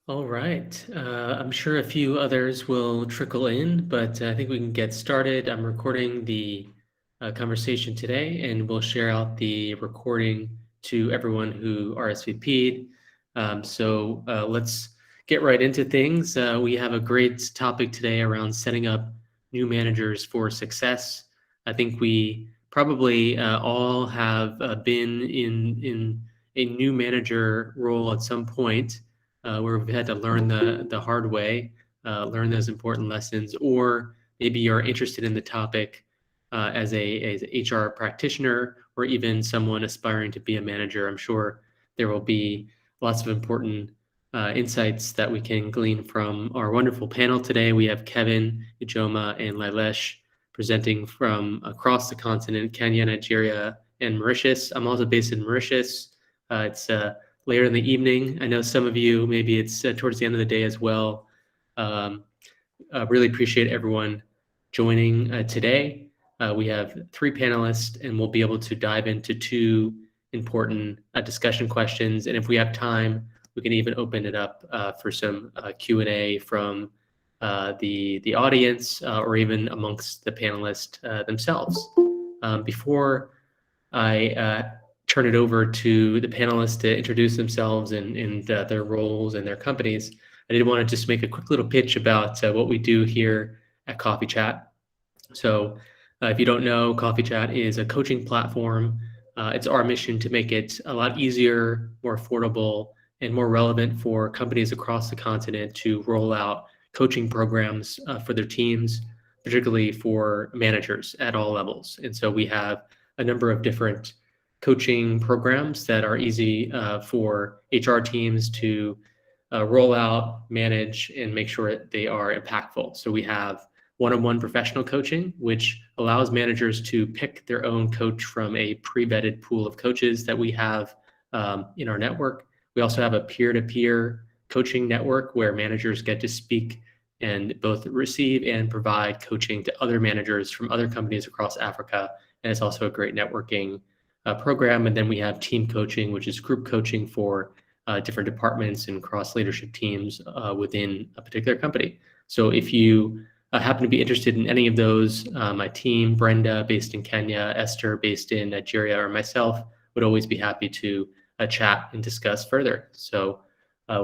All right. I'm sure a few others will trickle in, but I think we can get started. I'm recording the conversation today, and we'll share out the recording to everyone who RSVP'd. So let's get right into things. We have a great topic today around setting up new managers for success. I think we probably all have been in a new manager role at some point where we've had to learn the hard way, learn those important lessons, or maybe you're interested in the topic as a HR practitioner or even someone aspiring to be a manager. I'm sure there will be lots of important insights that we can glean from our wonderful panel today. We have Kevin, Ijeoma, and Lailesh presenting from across the continent, Kenya, Nigeria, and Mauritius. I'm also based in Mauritius. It's later in the evening. I know some of you, maybe it's towards the end of the day as well. Really appreciate everyone joining today. We have 3 panelists, and we'll be able to dive into 2 important discussion questions. And if we have time, we can even open it up for some Q&A from the audience or even amongst the panelists themselves. Before I turn it over to the panelists to introduce themselves and their roles and their companies, I did want to just make a quick little pitch about what we do here at CoffeeChat. So if you don't know, CoffeeChat is a coaching platform. It's our mission to make it a lot easier, more affordable, and more relevant for companies across the continent to roll out coaching programs for their teams, particularly for managers at all levels. And so we have a number of different coaching programs that are easy for HR teams to roll out, manage, and make sure they are impactful. So we have one-on-one professional coaching, which allows managers to pick their own coach from a pre-vetted pool of coaches that we have in our network. We also have a peer-to-peer coaching network where managers get to speak and both receive and provide coaching to other managers from other companies across Africa. And it's also a great networking program. And then we have team coaching, which is group coaching for different departments and cross leadership teams within a particular company. So if you happen to be interested in any of those, my team, Brenda, based in Kenya, Esther, based in Nigeria, or myself, would always be happy to chat and discuss further. So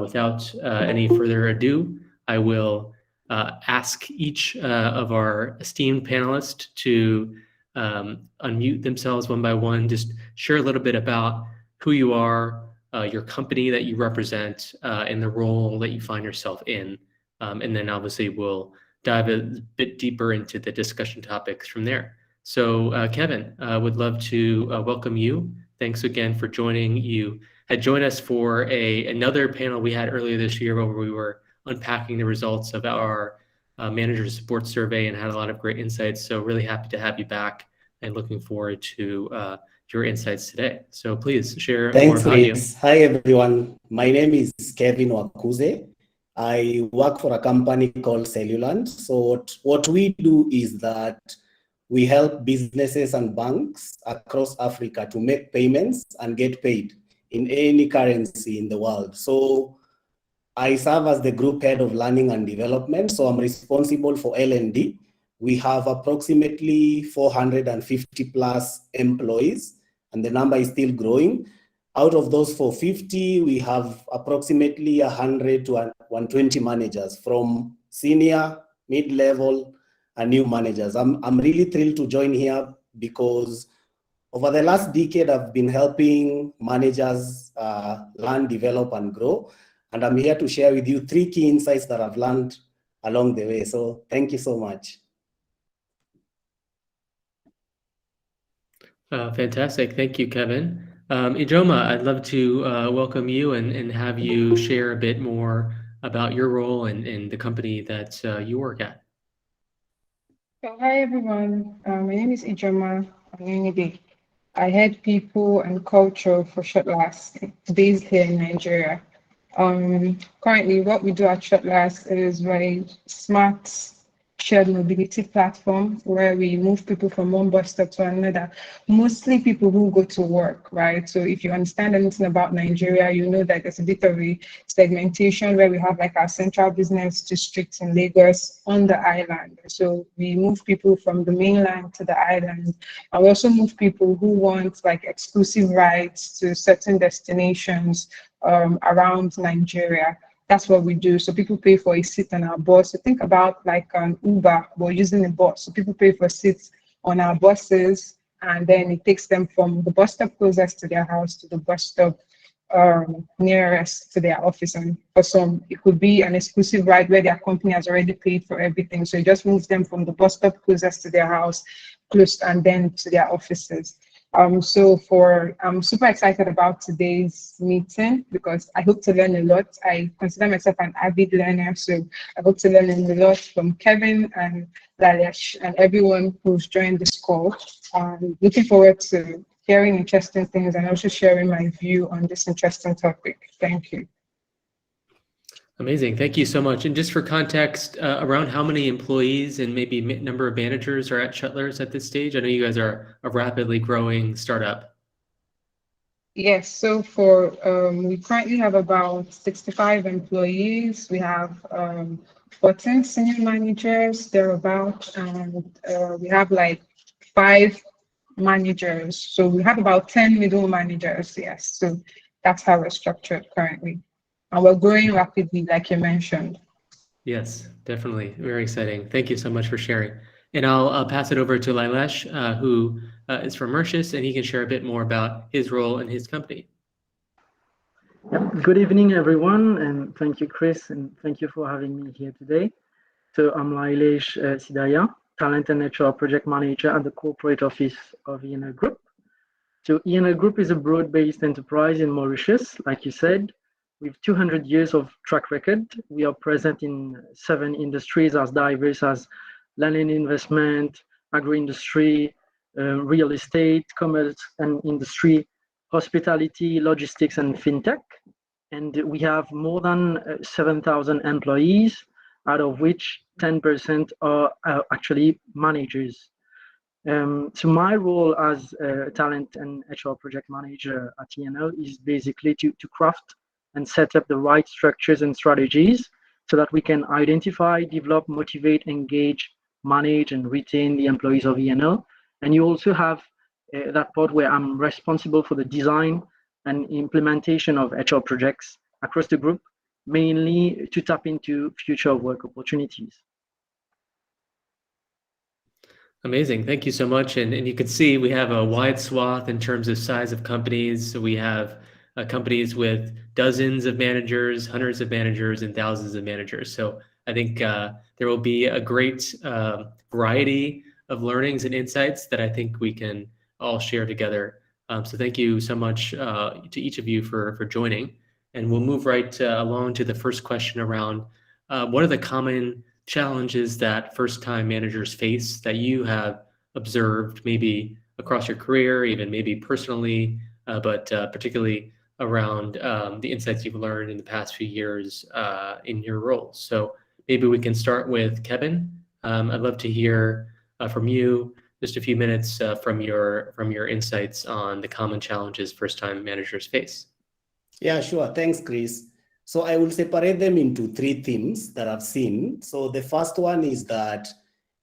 without any further ado, I will ask each of our esteemed panelists to unmute themselves one by one, just share a little bit about who you are, your company that you represent, and the role that you find yourself in. And then obviously we'll dive a bit deeper into the discussion topics from there. So Kevin, would love to welcome you. Thanks again for joining. You had joined us for another panel we had earlier this year where we were unpacking the results of our manager support survey and had a lot of great insights. So really happy to have you back and looking forward to your insights today. So please share more about you. Hi, everyone. My name is Kevin Wakuze. I work for a company called Cellulant. So what we do is that we help businesses and banks across Africa to make payments and get paid in any currency in the world. So I serve as the group head of learning and development. So I'm responsible for L&D. We have approximately 450 plus employees, and the number is still growing. Out of those 450, we have approximately 100 to 120 managers, from senior, mid-level, and new managers. I'm really thrilled to join here because over the last decade, I've been helping managers learn, develop, and grow. And I'm here to share with you 3 key insights that I've learned along the way. So thank you so much. Fantastic. Thank you, Kevin. Ijeoma, I'd love to welcome you and have you share a bit more about your role and the company that you work at. So, hi, everyone. My name is Ijeoma Anunibe. I head people and culture for Shuttlers, based here in Nigeria. Currently, what we do at Shuttlers is very smart shared mobility platform where we move people from one bus stop to another, mostly people who go to work, right? So if you understand anything about Nigeria, you know that there's a bit of a segmentation where we have like our central business districts in Lagos on the island. So we move people from the mainland to the island. And we also move people who want like exclusive rides to certain destinations around Nigeria. That's what we do. So people pay for a seat on our bus. So think about like an Uber, but using a bus. So people pay for seats on our buses, and then it takes them from the bus stop closest to their house to the bus stop nearest to their office. And for some, it could be an exclusive ride where their company has already paid for everything. So it just moves them from the bus stop closest to their house, close, and then to their offices. I'm super excited about today's meeting because I hope to learn a lot. I consider myself an avid learner, so I hope to learn a lot from Kevin and Lailesh and everyone who's joined this call. Looking forward to hearing interesting things and also sharing my view on this interesting topic. Thank you. Amazing. Thank you so much. And just for context, around how many employees and maybe number of managers are at Shuttlers at this stage? I know you guys are a rapidly growing startup. Yes, so we currently have about 65 employees. We have 14 senior managers thereabout, and we have like 5 managers. So we have about 10 middle managers, yes. So that's how we're structured currently. And we're growing rapidly, like you mentioned. Yes, definitely. Very exciting. Thank you so much for sharing. And I'll pass it over to Lailesh, who is from Mauritius, and he can share a bit more about his role in his company. Good evening, everyone, and thank you, Chris, and thank you for having me here today. So I'm Lailesh Sidaya, Talent and HR Project Manager at the corporate office of ENL Group. So ENL Group is a broad-based enterprise in Mauritius, like you said, with 200 years of track record. We are present in 7 industries as diverse as land and investment, agro-industry, real estate, commerce and industry, hospitality, logistics, and fintech. And we have more than 7,000 employees, out of which 10% are actually managers. So my role as a talent and HR project manager at ENL is basically to craft and set up the right structures and strategies so that we can identify, develop, motivate, engage, manage, and retain the employees of ENL. And you also have that part where I'm responsible for the design and implementation of HR projects across the group, mainly to tap into future work opportunities. Amazing. Thank you so much. And you can see we have a wide swath in terms of size of companies. So we have companies with dozens of managers, hundreds of managers, and thousands of managers. So I think there will be a great variety of learnings and insights that I think we can all share together. So thank you so much to each of you for joining. And we'll move right along to the first question around what are the common challenges that first-time managers face that you have observed maybe across your career, even maybe personally, but particularly around the insights you've learned in the past few years in your roles. So maybe we can start with Kevin. I'd love to hear from you just a few minutes from your insights on the common challenges first-time managers face. Yeah, sure. Thanks, Chris. So I will separate them into 3 themes that I've seen. So the first one is that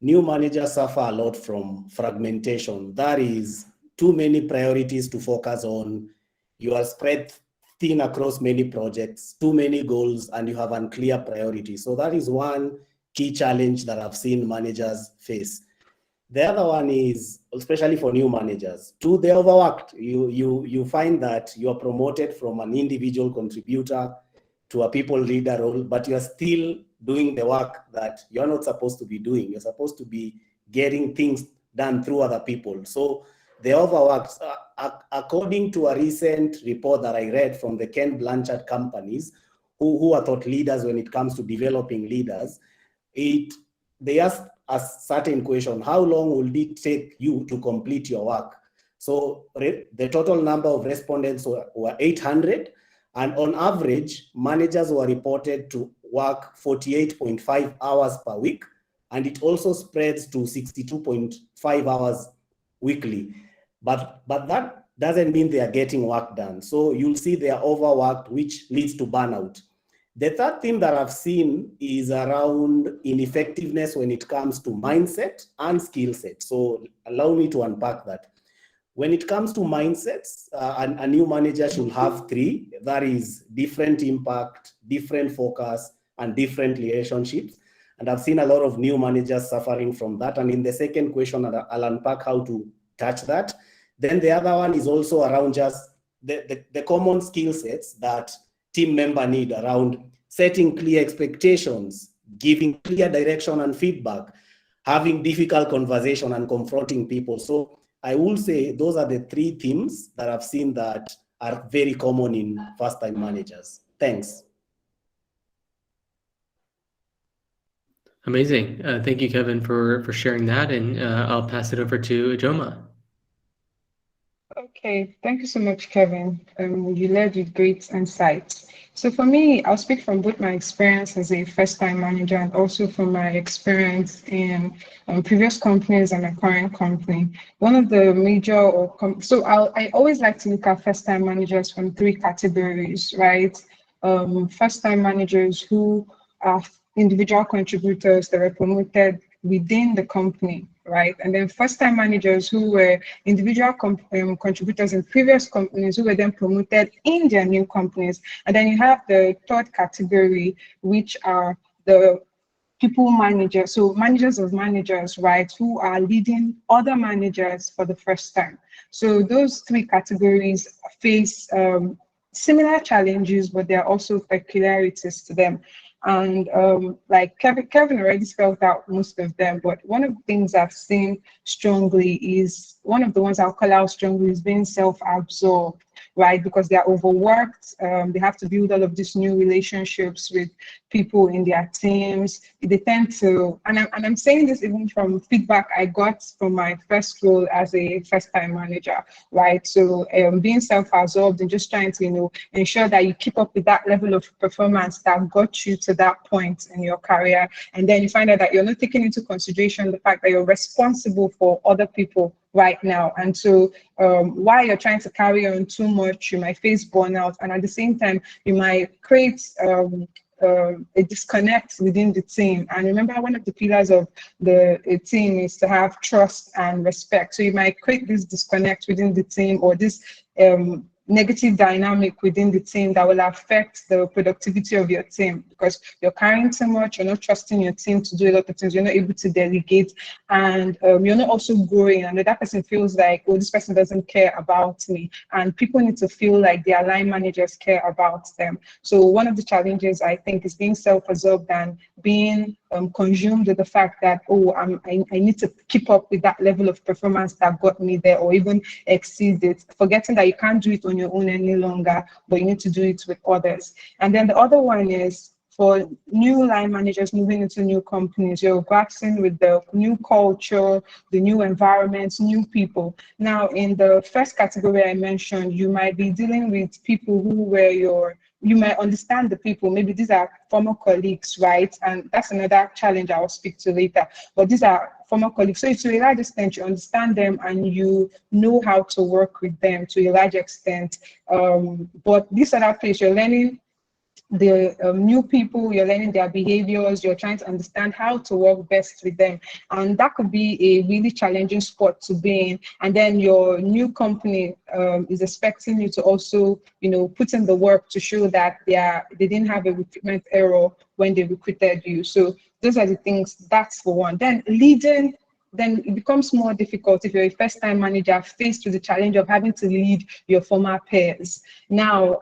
new managers suffer a lot from fragmentation. That is too many priorities to focus on. You are spread thin across many projects, too many goals, and you have unclear priorities. So that is one key challenge that I've seen managers face. The other one is, especially for new managers, they're overworked. You find that you are promoted from an individual contributor to a people leader role, but you're still doing the work that you're not supposed to be doing. You're supposed to be getting things done through other people. So they're overworked. According to a recent report that I read from the Ken Blanchard companies, who are thought leaders when it comes to developing leaders, they asked a certain question: how long will it take you to complete your work? So the total number of respondents were 800, and on average, managers were reported to work 48.5 hours per week, and it also spreads to 62.5 hours weekly. But that doesn't mean they are getting work done. So you'll see they are overworked, which leads to burnout. The third thing that I've seen is around ineffectiveness when it comes to mindset and skill set. So allow me to unpack that. When it comes to mindsets, a new manager should have three. That is different impact, different focus, and different relationships. And I've seen a lot of new managers suffering from that. And in the second question, I'll unpack how to touch that. Then the other one is also around just the common skill sets that team member need around setting clear expectations, giving clear direction and feedback, having difficult conversation and confronting people. So I will say those are the three themes that I've seen that are very common in first-time managers. Thanks. Amazing. Thank you, Kevin, for sharing that. And I'll pass it over to Ijeoma. Okay, thank you so much, Kevin. You led with great insights. So for me, I'll speak from both my experience as a first-time manager and also from my experience in previous companies and my current company. One of the major, I always like to look at first-time managers from three categories, right? First-time managers who are individual contributors that were promoted within the company, right? And then first-time managers who were individual contributors in previous companies who were then promoted in their new companies. And then you have the third category, which are the people managers, so managers of managers, right, who are leading other managers for the first time. So those three categories face similar challenges, but there are also peculiarities to them. And like Kevin already spelled out most of them, but one of the things I've seen strongly is, one of the ones I'll call out strongly is being self-absorbed, right? Because they're overworked, they have to build all of these new relationships with people in their teams. They tend to, and I'm saying this even from feedback I got from my first role as a first-time manager, right? So being self-absorbed and just trying to, ensure that you keep up with that level of performance that got you to that point in your career. And then you find out that you're not taking into consideration the fact that you're responsible for other people right now. And so while you're trying to carry on too much, you might face burnout, and at the same time, you might create a disconnect within the team. And remember, one of the pillars of a team is to have trust and respect. So you might create this disconnect within the team, or this negative dynamic within the team that will affect the productivity of your team, because you're carrying too much, you're not trusting your team to do a lot of things, you're not able to delegate, and you're not also growing, and that person feels like, oh, this person doesn't care about me, and people need to feel like their line managers care about them. So one of the challenges, I think, is being self-absorbed and being consumed with the fact that, oh, I need to keep up with that level of performance that got me there, or even exceed it, forgetting that you can't do it on your own any longer, but you need to do it with others. And then the other one is for new line managers moving into new companies. You're grappling with the new culture, the new environments, new people. Now, in the first category I mentioned, you might be dealing with people who were you might understand the people. Maybe these are former colleagues, right? And that's another challenge I'll speak to later. But these are former colleagues. So to a large extent, you understand them and you know how to work with them to a large extent. But this other place, you're learning the new people, you're learning their behaviors, you're trying to understand how to work best with them. And that could be a really challenging spot to be in. And then your new company is expecting you to also, put in the work to show that they didn't have a recruitment error when they recruited you. So those are the things, that's for one. Then leading, then it becomes more difficult if you're a first-time manager faced with the challenge of having to lead your former peers. Now,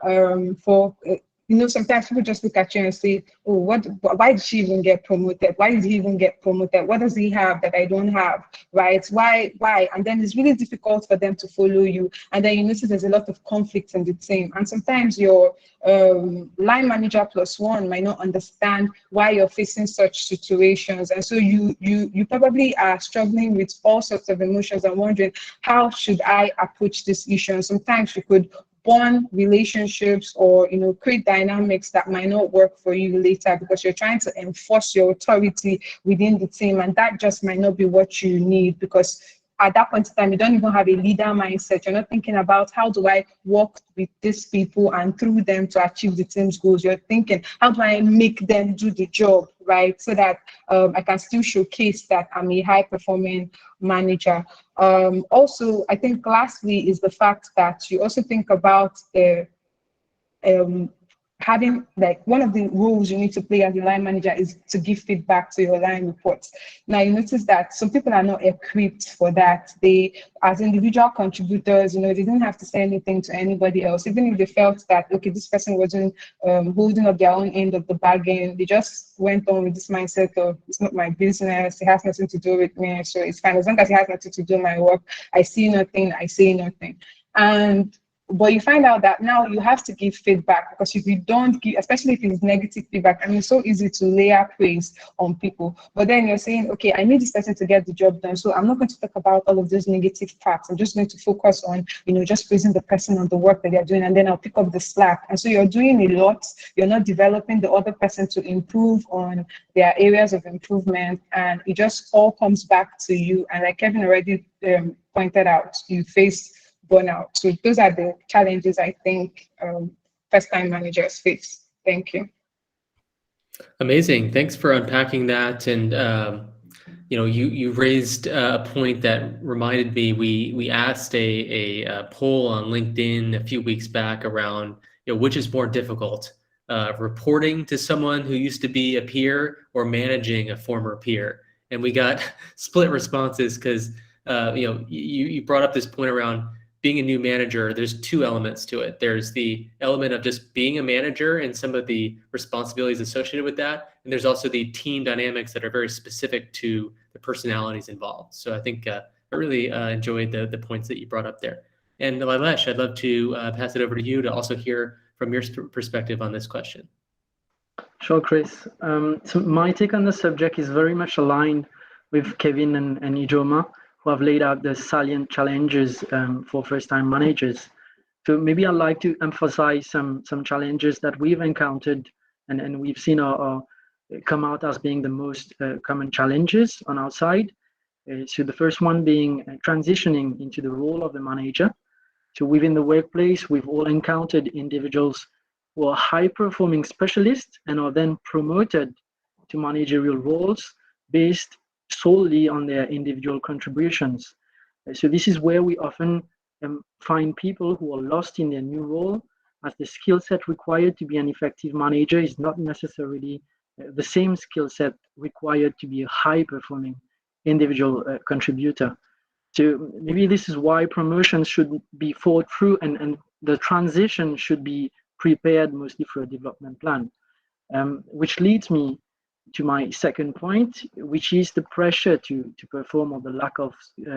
sometimes people just look at you and say, oh, why did she even get promoted? Why did he even get promoted? What does he have that I don't have, right? Why? And then it's really difficult for them to follow you. And then you notice there's a lot of conflict in the team. And sometimes your line manager plus one might not understand why you're facing such situations. And so you probably are struggling with all sorts of emotions and wondering, how should I approach this issue? And sometimes you could bond relationships or create dynamics that might not work for you later because you're trying to enforce your authority within the team, and that just might not be what you need, because at that point in time, you don't even have a leader mindset. You're not thinking about how do I work with these people and through them to achieve the team's goals. You're thinking, how do I make them do the job, right? So that I can still showcase that I'm a high performing manager. Also, I think lastly is the fact that you also think about the having, like, one of the roles you need to play as a line manager is to give feedback to your line reports. Now, you notice that some people are not equipped for that. They, as individual contributors, they didn't have to say anything to anybody else. Even if they felt that, okay, this person wasn't holding up their own end of the bargain, they just went on with this mindset of, it's not my business, it has nothing to do with me, so it's fine. As long as it has nothing to do with my work, I see nothing, I say nothing. But you find out that now you have to give feedback, because if you don't give, especially if it's negative feedback, I mean, it's so easy to layer praise on people. But then you're saying, okay, I need this person to get the job done, so I'm not going to talk about all of those negative parts. I'm just going to focus on, just praising the person on the work that they're doing, and then I'll pick up the slack. And so you're doing a lot. You're not developing the other person to improve on their areas of improvement, and it just all comes back to you. And like Kevin already pointed out, you face burnout. So those are the challenges I think first-time managers face. Thank you. Amazing. Thanks for unpacking that. And you raised a point that reminded me. We asked a poll on LinkedIn a few weeks back around which is more difficult, reporting to someone who used to be a peer or managing a former peer. And we got split responses because you brought up this point around being a new manager. There's two elements to it. There's the element of just being a manager and some of the responsibilities associated with that. And there's also the team dynamics that are very specific to the personalities involved. So I think I really enjoyed the points that you brought up there. And Lailesh, I'd love to pass it over to you to also hear from your perspective on this question. Sure, Chris. So my take on the subject is very much aligned with Kevin and Ijeoma, who have laid out the salient challenges for first-time managers. So maybe I'd like to emphasize some challenges that we've encountered and we've seen come out as being the most common challenges on our side. So the first one being transitioning into the role of the manager. So within the workplace, we've all encountered individuals who are high-performing specialists and are then promoted to managerial roles based solely on their individual contributions. So this is where we often find people who are lost in their new role, as the skill set required to be an effective manager is not necessarily the same skill set required to be a high-performing individual contributor. So maybe this is why promotions should be thought through and the transition should be prepared mostly through a development plan, which leads me to my second point, which is the pressure to perform or the lack of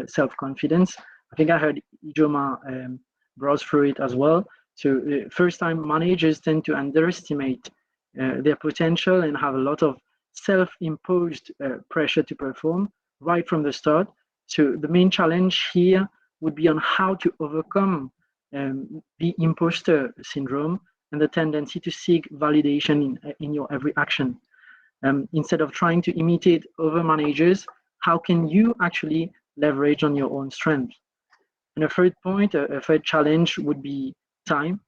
self-confidence. I think I heard Ijeoma browse through it as well. So first-time managers tend to underestimate their potential and have a lot of self-imposed pressure to perform right from the start. So the main challenge here would be on how to overcome the imposter syndrome and the tendency to seek validation in your every action. Instead of trying to imitate other managers, how can you actually leverage on your own strength? And a third point, a third challenge would be time,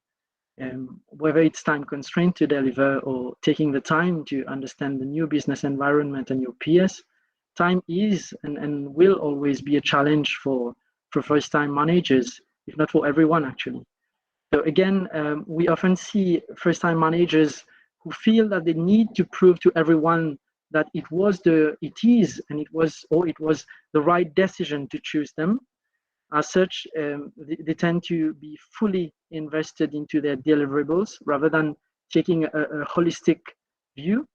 whether it's time constraint to deliver or taking the time to understand the new business environment and your peers. Time is and will always be a challenge for first-time managers, if not for everyone actually. So again, we often see first-time managers who feel that they need to prove to everyone that it was the right decision to choose them. As such, they tend to be fully invested into their deliverables rather than taking a holistic view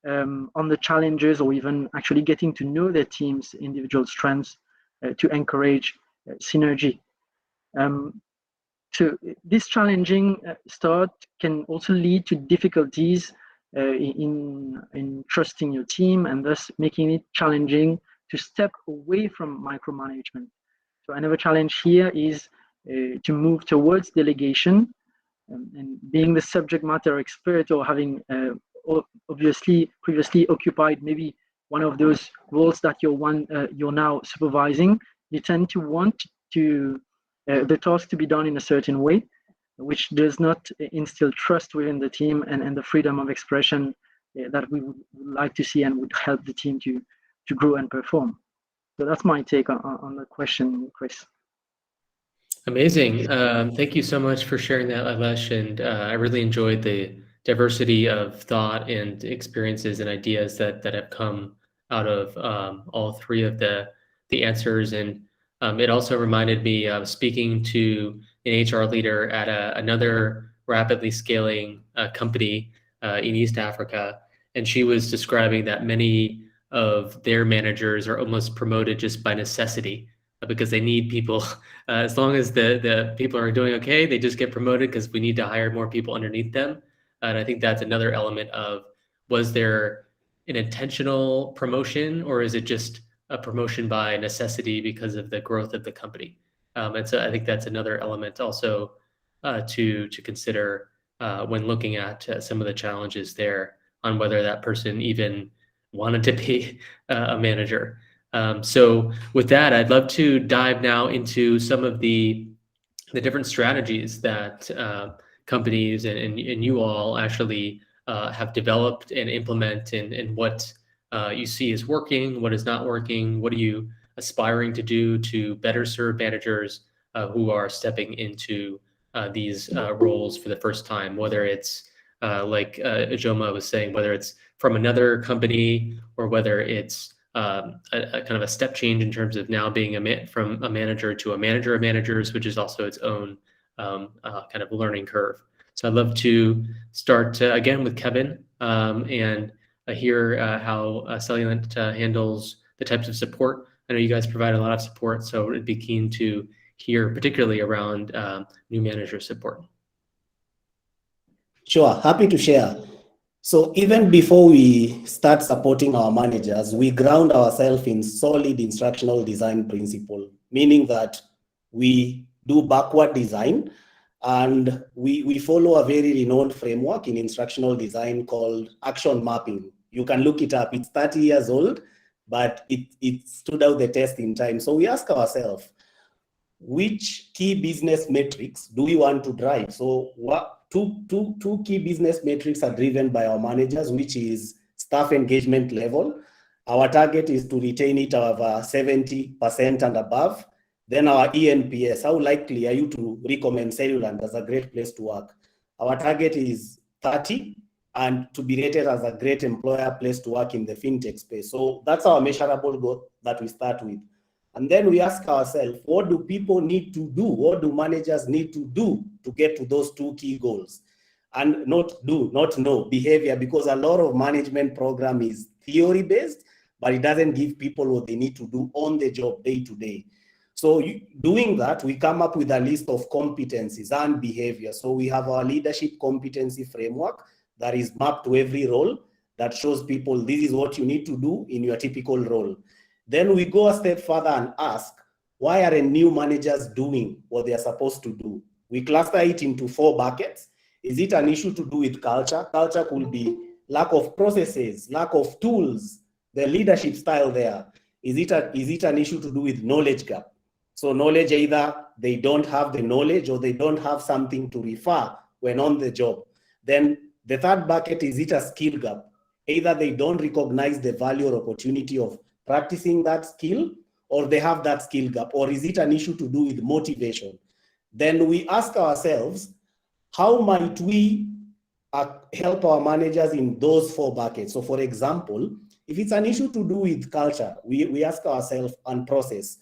on the challenges or even actually getting to know their team's individual strengths to encourage synergy. So this challenging start can also lead to difficulties in trusting your team and thus making it challenging to step away from micromanagement. So another challenge here is to move towards delegation, and being the subject matter expert, or having obviously previously occupied maybe one of those roles that you're now supervising, you tend to want to the task to be done in a certain way, which does not instill trust within the team and the freedom of expression that we would like to see and would help the team to grow and perform. So that's my take on the question, Chris. Amazing. Thank you so much for sharing that, Lailesh. And I really enjoyed the diversity of thought and experiences and ideas that have come out of all three of the answers. And it also reminded me of speaking to an HR leader at another rapidly scaling company in East Africa. And she was describing that many of their managers are almost promoted just by necessity, because they need people. As long as the people are doing okay, they just get promoted because we need to hire more people underneath them. And I think that's another element of, was there an intentional promotion, or is it just a promotion by necessity because of the growth of the company? And so I think that's another element also to consider when looking at some of the challenges there on whether that person even wanted to be a manager. So with that, I'd love to dive now into some of the different strategies that companies and you all actually have developed and implement, and what you see is working, what is not working, what are you aspiring to do to better serve managers who are stepping into these roles for the first time, whether it's like Ijeoma was saying, whether it's from another company or whether it's a kind of a step change in terms of now being from a manager to a manager of managers, which is also its own kind of learning curve. So I'd love to start again with Kevin and hear how Cellulant handles the types of support. I know you guys provide a lot of support, so I'd be keen to hear particularly around new manager support. Sure, happy to share. So even before we start supporting our managers, we ground ourselves in solid instructional design principle, meaning that we do backward design, and we follow a very renowned framework in instructional design called action mapping. You can look it up. It's 30 years old, but it stood out the test in time. So we ask ourselves, which key business metrics do we want to drive? So two key business metrics are driven by our managers, which is staff engagement level. Our target is to retain it over 70% and above. Then our ENPS, how likely are you to recommend Cellulant as a great place to work? Our target is 30, and to be rated as a great employer place to work in the fintech space. So that's our measurable goal that we start with. And then we ask ourselves, what do people need to do? What do managers need to do to get to those two key goals? And not know, behavior, because a lot of management program is theory-based, but it doesn't give people what they need to do on the job day to day. So doing that, we come up with a list of competencies and behavior. So we have our leadership competency framework that is mapped to every role that shows people this is what you need to do in your typical role. Then we go a step further and ask, why aren't new managers doing what they are supposed to do? We cluster it into 4 buckets. Is it an issue to do with culture? Culture could be lack of processes, lack of tools, the leadership style there. Is it an issue to do with knowledge gap? So knowledge, either they don't have the knowledge or they don't have something to refer when on the job. Then the third bucket, is it a skill gap? Either they don't recognize the value or opportunity of practicing that skill, or they have that skill gap, or is it an issue to do with motivation? Then we ask ourselves, how might we help our managers in those 4 buckets? So for example, if it's an issue to do with culture, we ask ourselves and process,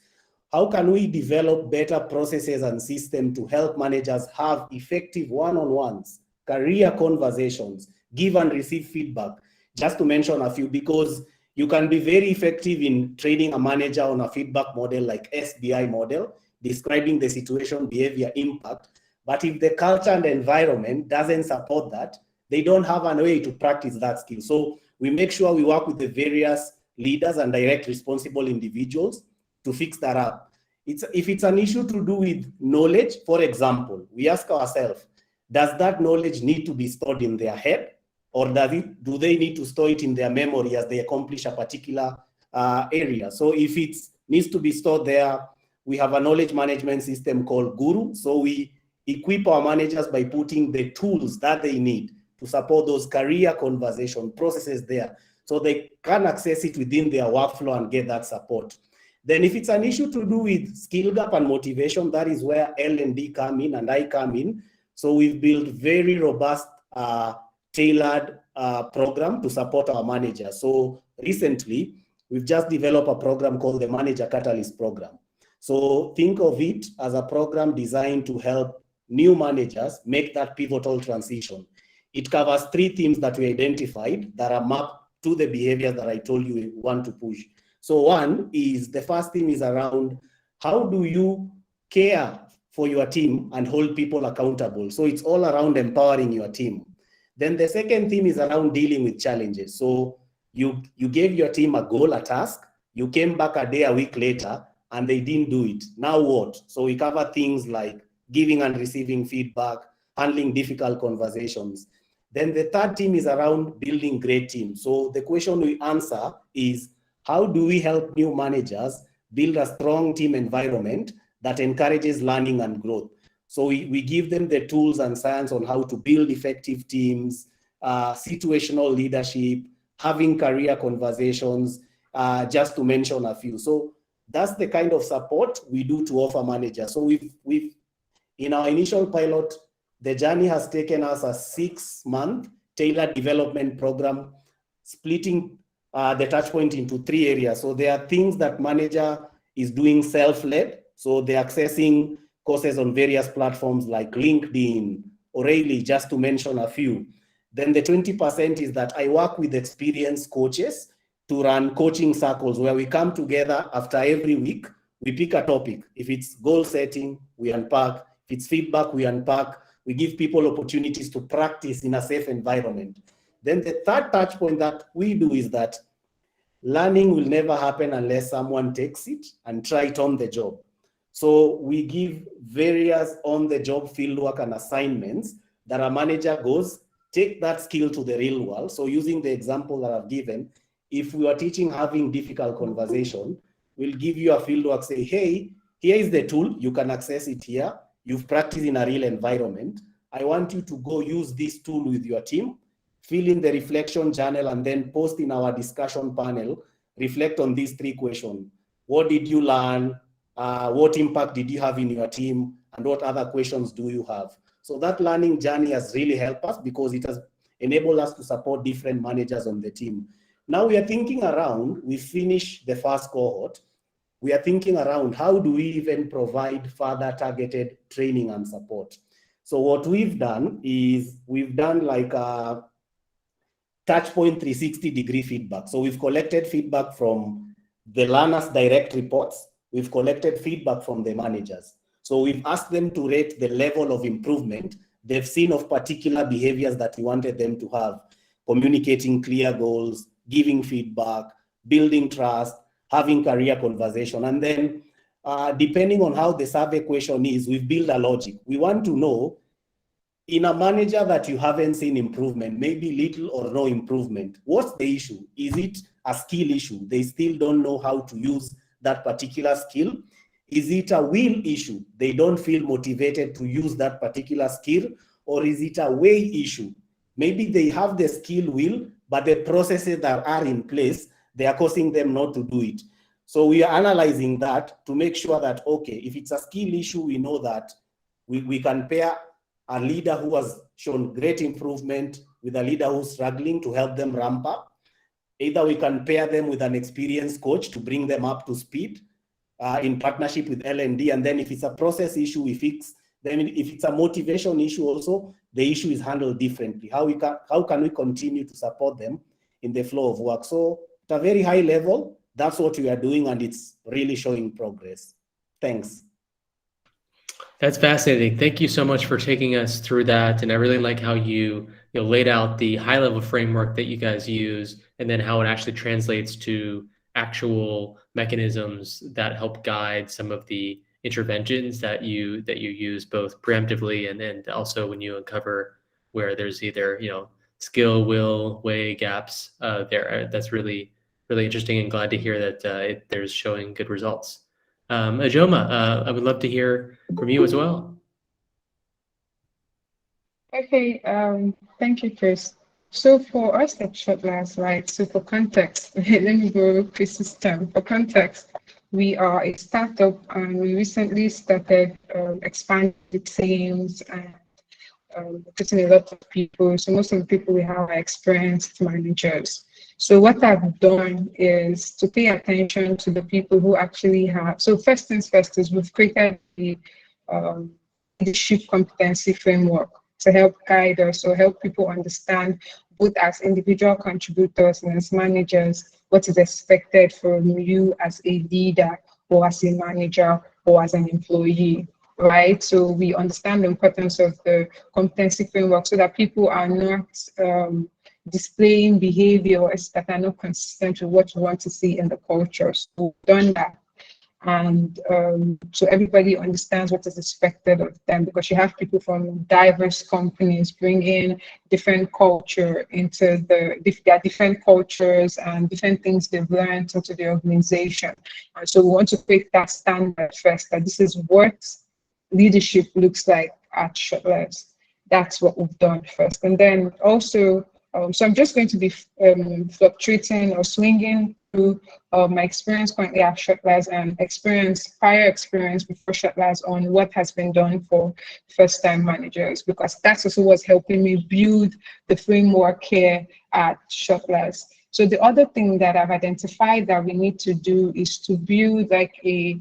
how can we develop better processes and systems to help managers have effective one-on-ones, career conversations, give and receive feedback? Just to mention a few, because you can be very effective in training a manager on a feedback model like SBI model, describing the situation, behavior, impact. But if the culture and the environment doesn't support that, they don't have a way to practice that skill. So we make sure we work with the various leaders and direct responsible individuals to fix that up. if it's an issue to do with knowledge, for example, we ask ourselves, does that knowledge need to be stored in their head, or do they need to store it in their memory as they accomplish a particular area? So if it needs to be stored there, we have a knowledge management system called Guru. So we equip our managers by putting the tools that they need to support those career conversation processes there, so they can access it within their workflow and get that support. Then if it's an issue to do with skill gap and motivation, that is where L&D come in and I come in. So we've built very robust, tailored program to support our managers. So recently, we've just developed a program called the Manager Catalyst Program. So think of it as a program designed to help new managers make that pivotal transition. It covers 3 themes that we identified that are mapped to the behaviors that I told you we want to push. So one is, the first theme is around how do you care for your team and hold people accountable. So it's all around empowering your team. Then the second theme is around dealing with challenges. So you gave your team a goal, a task, you came back a day, a week later, and they didn't do it. Now what? So we cover things like giving and receiving feedback, handling difficult conversations. Then the third theme is around building great teams. So the question we answer is, how do we help new managers build a strong team environment that encourages learning and growth? So we give them the tools and science on how to build effective teams, situational leadership, having career conversations, just to mention a few. So that's the kind of support we do to offer managers. So we've in our initial pilot, the journey has taken us a 6-month tailored development program, splitting the touch point into 3 areas. So there are things that manager is doing self-led. So they're accessing courses on various platforms like LinkedIn, O'Reilly, just to mention a few. Then the 20% is that I work with experienced coaches to run coaching circles where we come together after every week. We pick a topic. If it's goal setting, we unpack. If it's feedback, we unpack. We give people opportunities to practice in a safe environment. Then the third touch point that we do is that learning will never happen unless someone takes it and try it on the job. So we give various on-the-job fieldwork and assignments that a manager goes, take that skill to the real world. So using the example that I've given, if we are teaching having difficult conversation, we'll give you a fieldwork, say, hey, here is the tool, you can access it here. You've practiced in a real environment. I want you to go use this tool with your team, fill in the reflection journal, and then post in our discussion panel, reflect on these 3 questions. What did you learn? What impact did you have in your team? And what other questions do you have? So that learning journey has really helped us because it has enabled us to support different managers on the team. Now we are thinking around, we finished the first cohort. We are thinking around how do we even provide further targeted training and support. So what we've done is we've done like a touchpoint 360-degree feedback. So we've collected feedback from the learners' direct reports. We've collected feedback from the managers. So we've asked them to rate the level of improvement they've seen of particular behaviors that we wanted them to have, communicating clear goals, giving feedback, building trust, having career conversation. And then depending on how the survey question is, we've built a logic. We want to know, in a manager that you haven't seen improvement, maybe little or no improvement, what's the issue? Is it a skill issue? They still don't know how to use that particular skill. Is it a will issue? They don't feel motivated to use that particular skill. Or is it a way issue? Maybe they have the skill will, but the processes that are in place, they are causing them not to do it. So we are analyzing that to make sure that, okay, if it's a skill issue, we know that we can pair a leader who has shown great improvement with a leader who's struggling to help them ramp up. Either we can pair them with an experienced coach to bring them up to speed in partnership with L&D. And then if it's a process issue, we fix. Then if it's a motivation issue also, the issue is handled differently. How can we continue to support them in the flow of work? So at a very high level, that's what we are doing, and it's really showing progress. Thanks. That's fascinating. Thank you so much for taking us through that. And I really like how you laid out the high-level framework that you guys use, and then how it actually translates to actual mechanisms that help guide some of the interventions that you use both preemptively and also when you uncover where there's either skill, will, way gaps there. That's really interesting, and glad to hear that there's showing good results. Ijeoma, I would love to hear from you as well. Okay, thank you, Chris. So for us at Shuttlers, right, so for context, let me borrow Chris's term. For context, we are a startup and we recently started expanding the teams and putting a lot of people. So most of the people we have are experienced managers. So what I've done is to pay attention to the people who actually have. So first things first is we've created the leadership competency framework to help guide us or help people understand, both as individual contributors and as managers, what is expected from you as a leader or as a manager or as an employee, right? So we understand the importance of the competency framework so that people are not displaying behaviors that are not consistent with what you want to see in the culture. So we've done that. And so everybody understands what is expected of them, because you have people from diverse companies bring in different culture into their different cultures and different things they've learned into the organization. And so we want to create that standard first, that this is what leadership looks like at Shuttlers. That's what we've done first. And then also, so I'm just going to be fluctuating or swinging through my experience currently at Shuttlers and prior experience before Shuttlers on what has been done for first-time managers, because that's also what's helping me build the framework here at Shuttlers. So the other thing that I've identified that we need to do is to build like a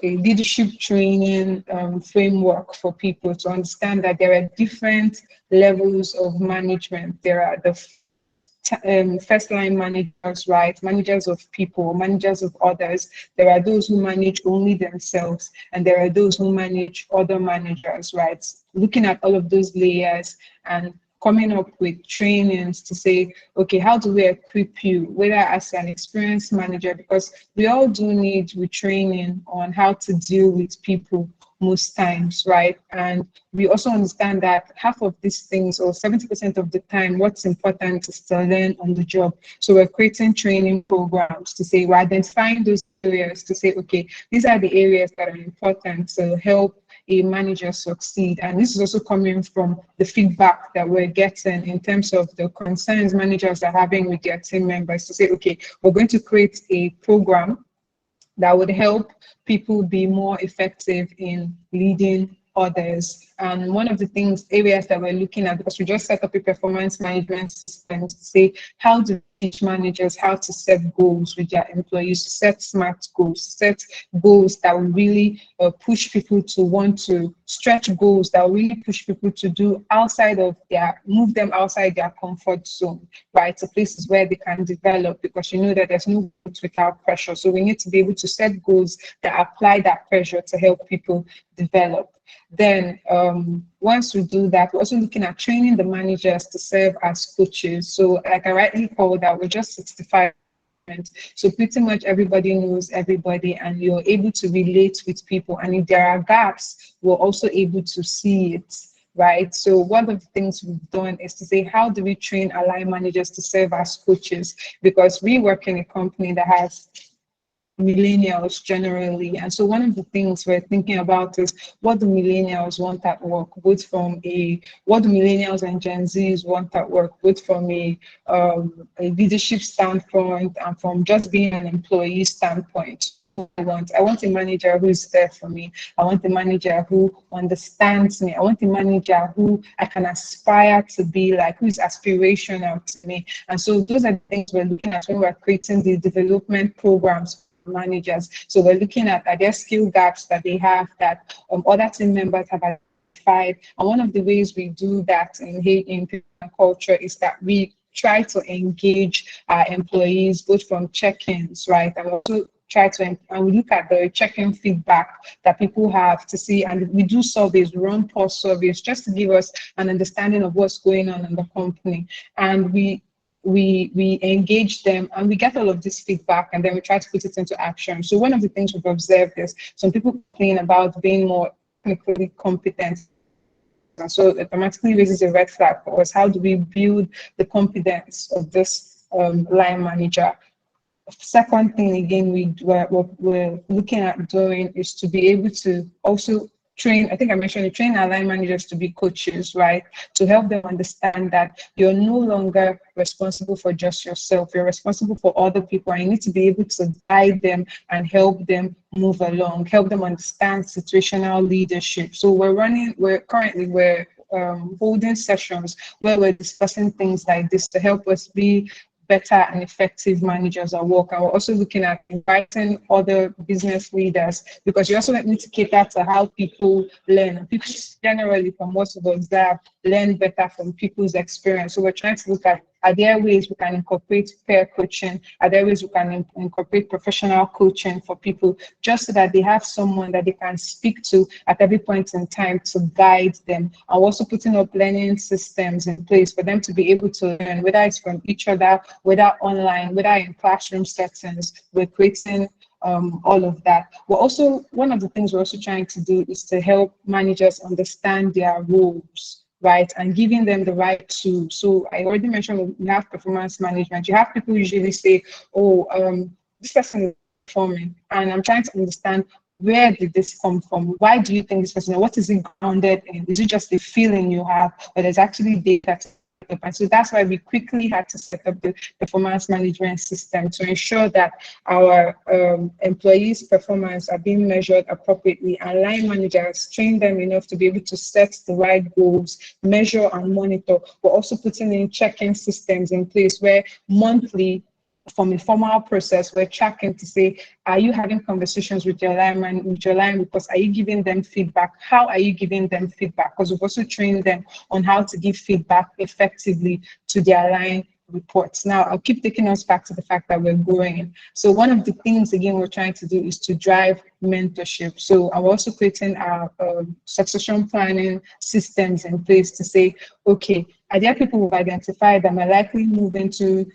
leadership training framework for people to understand that there are different levels of management. There are the first line managers, right? Managers of people, managers of others. There are those who manage only themselves, and there are those who manage other managers, right? Looking at all of those layers and coming up with trainings to say, okay, how do we equip you, whether as an experienced manager, because we all do need retraining on how to deal with people most times, right? And we also understand that half of these things, or 70% of the time, what's important is to learn on the job. So we're creating training programs to say, we're identifying those areas to say, okay, these are the areas that are important to help a manager succeed. And this is also coming from the feedback that we're getting in terms of the concerns managers are having with their team members, to say, okay, we're going to create a program that would help people be more effective in leading others. And one of the areas that we're looking at, because we just set up a performance management system to say, how do we teach managers how to set goals with their employees, to set SMART goals, set goals that will really push people to want to stretch goals, that will really push people to do move them outside their comfort zone, right? To places where they can develop, because you know that there's no growth without pressure. So we need to be able to set goals that apply that pressure to help people develop. Then once we do that, we're also looking at training the managers to serve as coaches. So like I rightly called out, we're just 65. So pretty much everybody knows everybody, and you're able to relate with people. And if there are gaps, we're also able to see it, right? So one of the things we've done is to say, how do we train line managers to serve as coaches? Because we work in a company that has millennials generally, and so one of the things we're thinking about is, what do millennials want at work, what do millennials and Gen Zs want at work, both from a leadership standpoint and from just being an employee standpoint. I want a manager who's there for me. I want a manager who understands me. I want a manager who I can aspire to be like, who is aspirational to me. And so those are the things we're looking at when we're creating the development programs managers. So we're looking at their skill gaps that they have, that other team members have identified. And one of the ways we do that in people and culture is that we try to engage our employees, both from check-ins, right? And also we look at the check-in feedback that people have to see, and we do surveys, we run pulse surveys just to give us an understanding of what's going on in the company. And we we engage them and we get all of this feedback, and then we try to put it into action. So one of the things we've observed is some people complain about being more technically competent. And so it automatically raises a red flag for us. How do we build the confidence of this line manager? Second thing, again, we're looking at doing is to be able to also train, I think I mentioned it, train our line managers to be coaches, right? To help them understand that you're no longer responsible for just yourself. You're responsible for other people, and you need to be able to guide them and help them move along, help them understand situational leadership. So we're currently holding sessions where we're discussing things like this to help us be better and effective managers at work. And we're also looking at inviting other business leaders, because you also need to cater to how people learn. People generally, from what we've observed, learn better from people's experience. So we're trying to look at, are there ways we can incorporate peer coaching? Are there ways we can incorporate professional coaching for people, just so that they have someone that they can speak to at every point in time to guide them? And also putting up learning systems in place for them to be able to learn, whether it's from each other, whether online, whether in classroom settings. We're creating all of that. One of the things we're also trying to do is to help managers understand their roles, right, and giving them the right tools. So I already mentioned we have performance management. You have people usually say, oh, this person is performing, and I'm trying to understand, where did this come from? Why do you think this person, what is it grounded in? Is it just a feeling you have, or there's actually data to back up? And so that's why we quickly had to set up the performance management system to ensure that our employees' performance are being measured appropriately, and line managers train them enough to be able to set the right goals, measure and monitor. We're also putting in check-in systems in place where monthly, from a formal process, we're tracking to say, are you having conversations with your line because are you giving them feedback? How are you giving them feedback? Because we've also trained them on how to give feedback effectively to their line reports. Now, I'll keep taking us back to the fact that we're growing. So one of the things, again, we're trying to do is to drive mentorship. So I'm also creating our succession planning systems in place to say, okay, are there people who've identified that might likely move into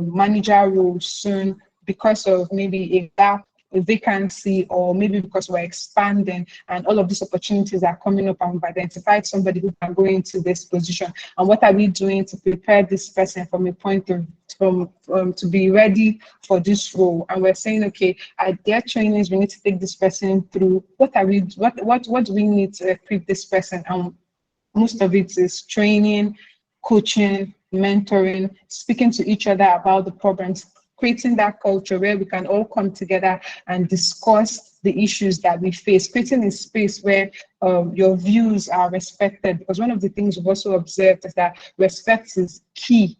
manager roles soon because of maybe a gap, a vacancy, or maybe because we're expanding and all of these opportunities are coming up, and we've identified somebody who can go into this position. And what are we doing to prepare this person from a point of to be ready for this role? And we're saying, okay, at their trainings, we need to take this person through. What do we need to equip this person? And most of it is training, coaching, mentoring, speaking to each other about the problems, creating that culture where we can all come together and discuss the issues that we face, creating a space where your views are respected. Because one of the things we've also observed is that respect is key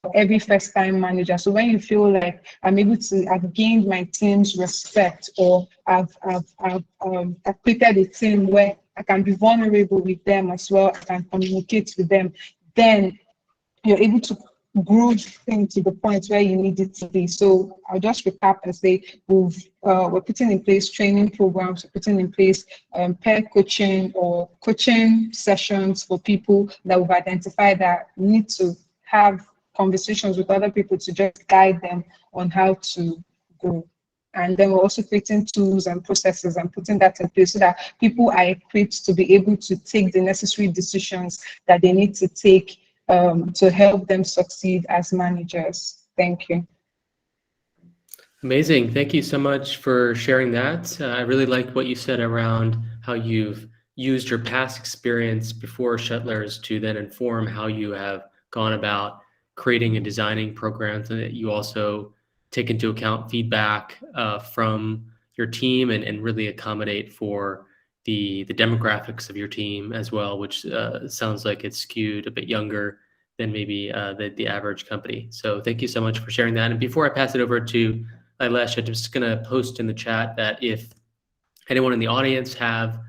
for every first-time manager. So when you feel like I've gained my team's respect, or I've created a team where I can be vulnerable with them as well, I can communicate with them, then you're able to grow things to the point where you need it to be. So I'll just recap and say we're putting in place training programs, we're putting in place peer coaching or coaching sessions for people that we've identified that need to have conversations with other people to just guide them on how to grow. And then we're also creating tools and processes and putting that in place so that people are equipped to be able to take the necessary decisions that they need to take to help them succeed as managers. Thank you. Amazing. Thank you so much for sharing that. I really liked what you said around how you've used your past experience before Shuttlers to then inform how you have gone about creating and designing programs, and that you also take into account feedback from your team and really accommodate for the demographics of your team as well, which sounds like it's skewed a bit younger than maybe the average company. So thank you so much for sharing that. And before I pass it over to Lailesh, I'm just going to post in the chat that if anyone in the audience have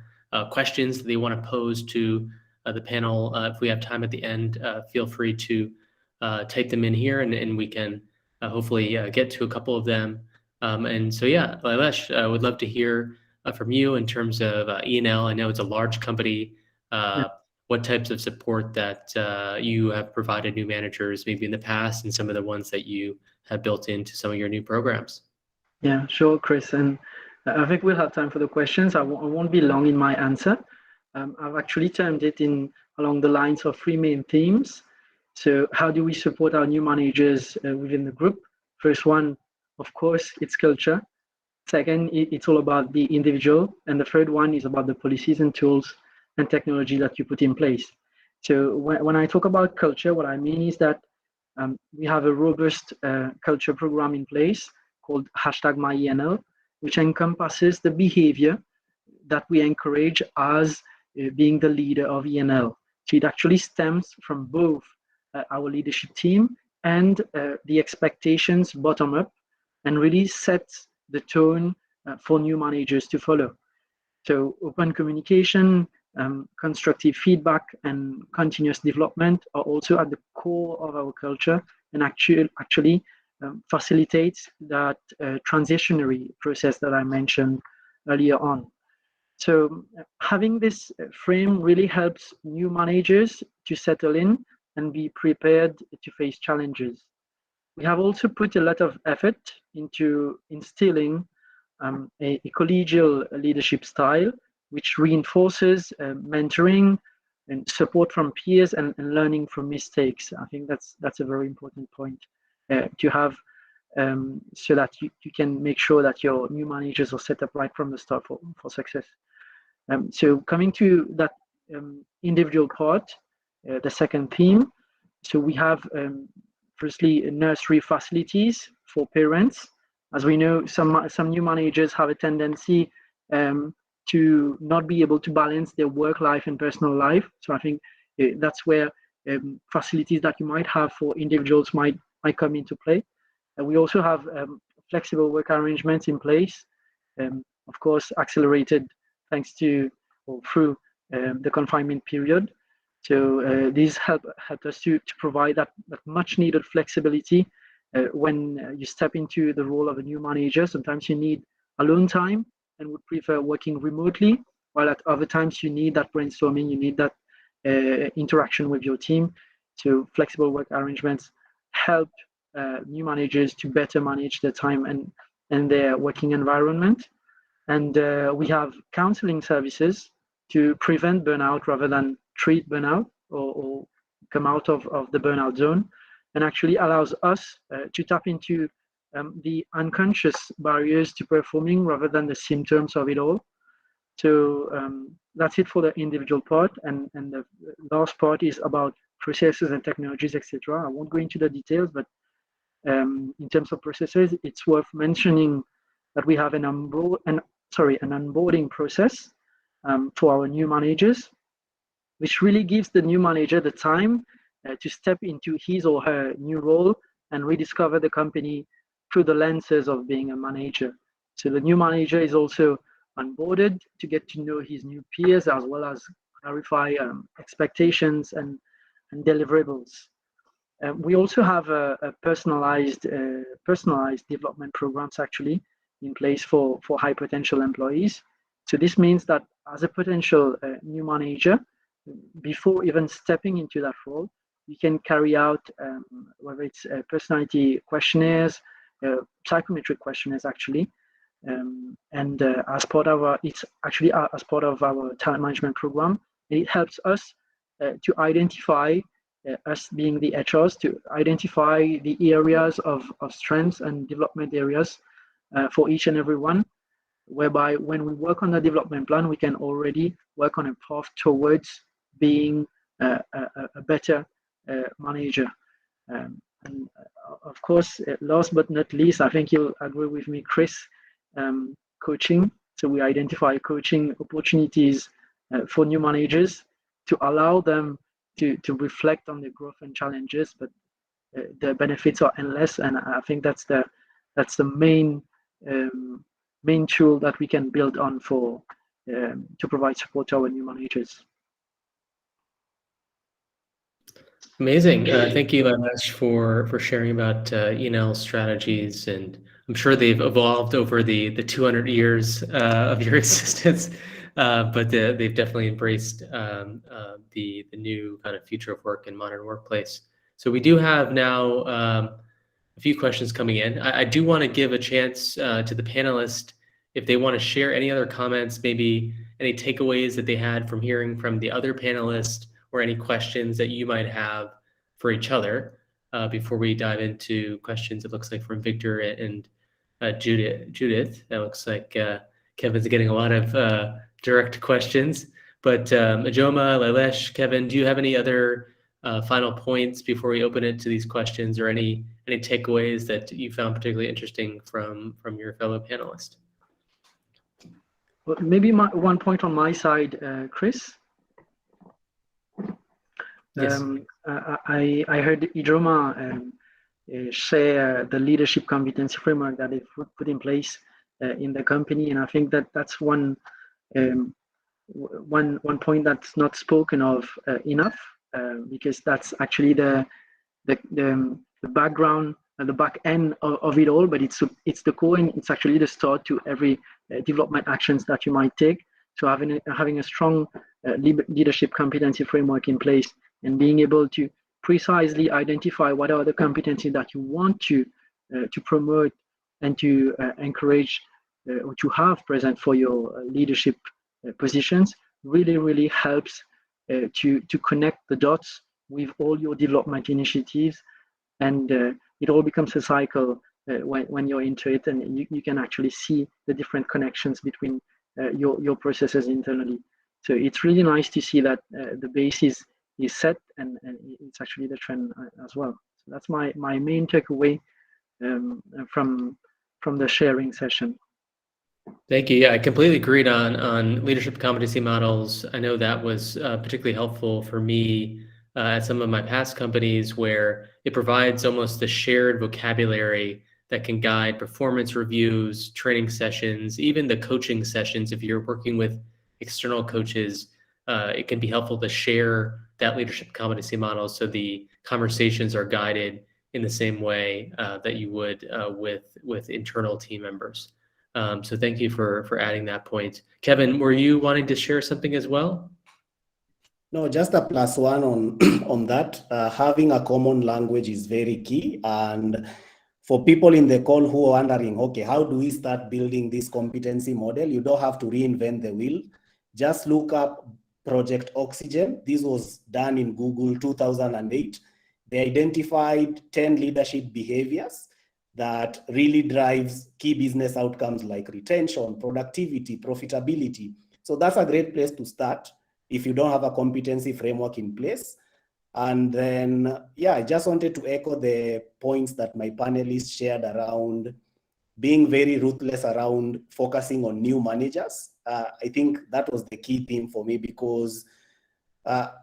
questions that they want to pose to the panel, if we have time at the end, feel free to type them in here, and we can hopefully get to a couple of them. And so, yeah, Lailesh, I would love to hear from you in terms of E&L. I know it's a large company. what types of support that you have provided new managers maybe in the past and some of the ones that you have built into some of your new programs. Yeah, sure, Chris. And I think we'll have time for the questions. I won't be long in my answer. I've actually termed it along the lines of three main themes. So how do we support our new managers within the group? First one, of course, it's culture. Second, it's all about the individual. And the third one is about the policies and tools and technology that you put in place. So when I talk about culture, what I mean is that we have a robust culture program in place called #MyENL, which encompasses the behavior that we encourage as being the leader of ENL. So it actually stems from both our leadership team and the expectations bottom up, and really sets the tone for new managers to follow. So open communication, constructive feedback, and continuous development are also at the core of our culture, and actually facilitates that transitionary process that I mentioned earlier on. So having this frame really helps new managers to settle in and be prepared to face challenges. We have also put a lot of effort into instilling a collegial leadership style, which reinforces mentoring and support from peers and learning from mistakes. I think that's a very important point to have, so that you can make sure that your new managers are set up right from the start for success. So coming to that individual part, the second theme. So we have firstly nursery facilities for parents. As we know, some new managers have a tendency to not be able to balance their work life and personal life. So I think that's where facilities that you might have for individuals might come into play. We also have flexible work arrangements in place, of course, accelerated thanks to or through the confinement period. So these help us to provide that much needed flexibility when you step into the role of a new manager. Sometimes you need alone time and would prefer working remotely, while at other times you need that brainstorming, you need that interaction with your team. So flexible work arrangements help new managers to better manage their time and their working environment. And we have counseling services to prevent burnout rather than treat burnout or come out of the burnout zone, and actually allows us to tap into the unconscious barriers to performing rather than the symptoms of it all. So that's it for the individual part, and the last part is about processes and technologies, etc. I won't go into the details, but in terms of processes, it's worth mentioning that we have an onboarding process for our new managers, which really gives the new manager the time to step into his or her new role and rediscover the company through the lenses of being a manager. So the new manager is also onboarded to get to know his new peers, as well as clarify expectations and deliverables. We also have a personalized development programs actually in place for high potential employees. So this means that as a potential new manager, before even stepping into that role, you can carry out whether it's personality questionnaires, psychometric questionnaires actually, and as part of our talent management program. It helps us to identify us being the HRs to identify the areas of strengths and development areas for each and every one, whereby when we work on the development plan, we can already work on a path towards being a better manager. And of course, last but not least, I think you'll agree with me, Chris, coaching. So we identify coaching opportunities for new managers to allow them to reflect on their growth and challenges, but the benefits are endless. And I think that's the main tool that we can build on for to provide support to our new managers. Amazing. Thank you, Lailesh, for sharing about ENL strategies, and I'm sure they've evolved over the 200 years of your existence. but they've definitely embraced the new kind of future of work and modern workplace. So we do have now a few questions coming in. I do want to give a chance to the panelists if they want to share any other comments, maybe any takeaways that they had from hearing from the other panelists, or any questions that you might have for each other before we dive into questions. It looks like from Victor and Judith. That looks like Kevin's getting a lot of direct questions. But Ijeoma, Lailesh, Kevin, do you have any other final points before we open it to these questions, or any takeaways that you found particularly interesting from your fellow panelists? Well, maybe one point on my side, Chris. Yes. I heard Ijeoma share the leadership competency framework that they've put in place in the company, and I think that that's one point that's not spoken of enough, because that's actually the background and the back end of it all, but it's the core, and it's actually the start to every development actions that you might take. So having a strong leadership competency framework in place, and being able to precisely identify what are the competencies that you want to promote and to encourage or to have present for your leadership positions really helps to connect the dots with all your development initiatives, and it all becomes a cycle when you're into it, and you can actually see the different connections between your processes internally. So it's really nice to see that the base is set, and it's actually the trend as well. So that's my main takeaway from the sharing session. Thank you. Yeah, I completely agreed on leadership competency models. I know that was particularly helpful for me at some of my past companies, where it provides almost a shared vocabulary that can guide performance reviews, training sessions, even the coaching sessions. If you're working with external coaches, it can be helpful to share that leadership competency model, so the conversations are guided in the same way that you would with internal team members. So thank you for adding that point. Kevin, were you wanting to share something as well? No, just a plus one on that. Having a common language is very key. And for people in the call who are wondering, okay, how do we start building this competency model? You don't have to reinvent the wheel. Just look up Project Oxygen. This was done in Google 2008. They identified 10 leadership behaviors that really drives key business outcomes like retention, productivity, profitability. So that's a great place to start if you don't have a competency framework in place. And then, yeah, I just wanted to echo the points that my panelists shared around being very ruthless around focusing on new managers. I think that was the key theme for me, because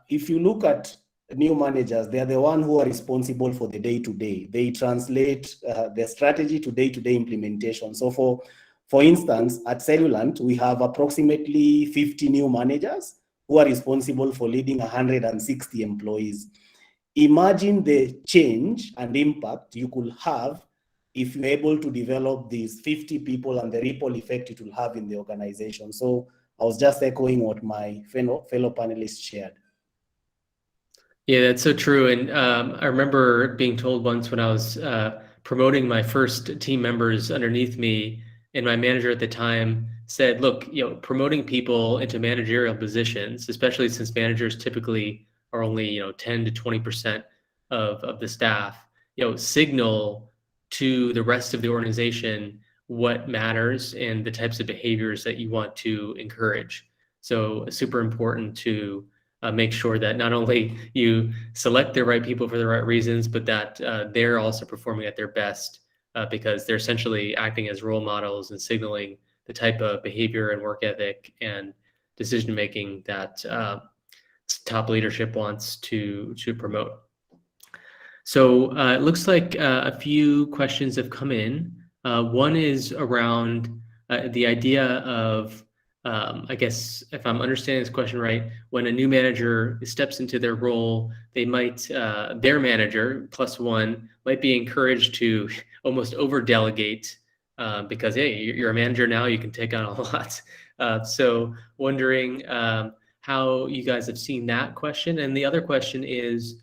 if you look at new managers, they're the ones who are responsible for the day-to-day. They translate their strategy to day-to-day implementation. So for instance, at Cellulant, we have approximately 50 new managers who are responsible for leading 160 employees. Imagine the change and impact you could have if you're able to develop these 50 people and the ripple effect it will have in the organization. So I was just echoing what my fellow panelists shared. Yeah, that's so true. And I remember being told once when I was promoting my first team members underneath me, and my manager at the time said, look, promoting people into managerial positions, especially since managers typically are only 10 to 20% of the staff, signal to the rest of the organization what matters and the types of behaviors that you want to encourage. So super important to make sure that not only you select the right people for the right reasons, but that they're also performing at their best, because they're essentially acting as role models and signaling the type of behavior and work ethic and decision-making that top leadership wants to promote. So it looks like a few questions have come in. One is around the idea of, I guess, if I'm understanding this question right, when a new manager steps into their role, they might, their manager, plus one, might be encouraged to almost over-delegate because, hey, you're a manager now, you can take on a lot. So wondering how you guys have seen that question. And the other question is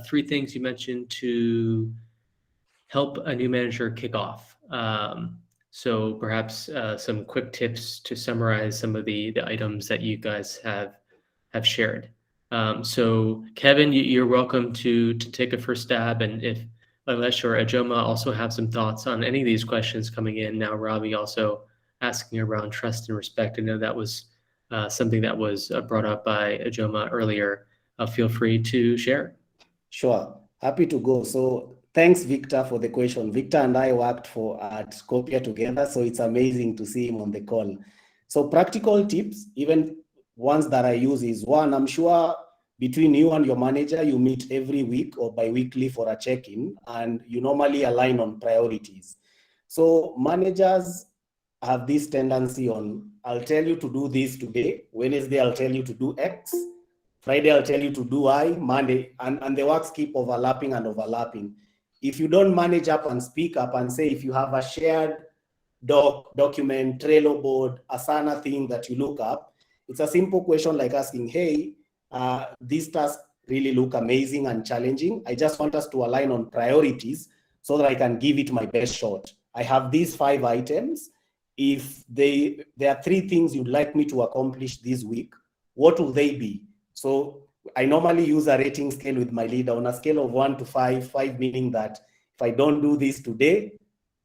3 things you mentioned to help a new manager kick off. So perhaps some quick tips to summarize some of the items that you guys have shared. So Kevin, you're welcome to take a first stab, and if Lailesh or Ijeoma also have some thoughts on any of these questions coming in. Now, Robbie also asking around trust and respect. I know that was something that was brought up by Ijeoma earlier. Feel free to share. Sure, happy to go. So thanks, Victor, for the question. Victor and I worked at Scopia together, so it's amazing to see him on the call. So practical tips, even ones that I use is one, I'm sure between you and your manager, you meet every week or bi-weekly for a check-in, and you normally align on priorities. So managers have this tendency on, I'll tell you to do this today, Wednesday I'll tell you to do X, Friday I'll tell you to do Y, Monday, and the works keep overlapping and overlapping. If you don't manage up and speak up and say, if you have a shared document, Trello board, Asana thing that you look up, it's a simple question like asking, hey, these tasks really look amazing and challenging. I just want us to align on priorities so that I can give it my best shot. I have these 5 items. If there are 3 things you'd like me to accomplish this week, what will they be? So I normally use a rating scale with my leader on a scale of 1 to 5, 5 meaning that if I don't do this today,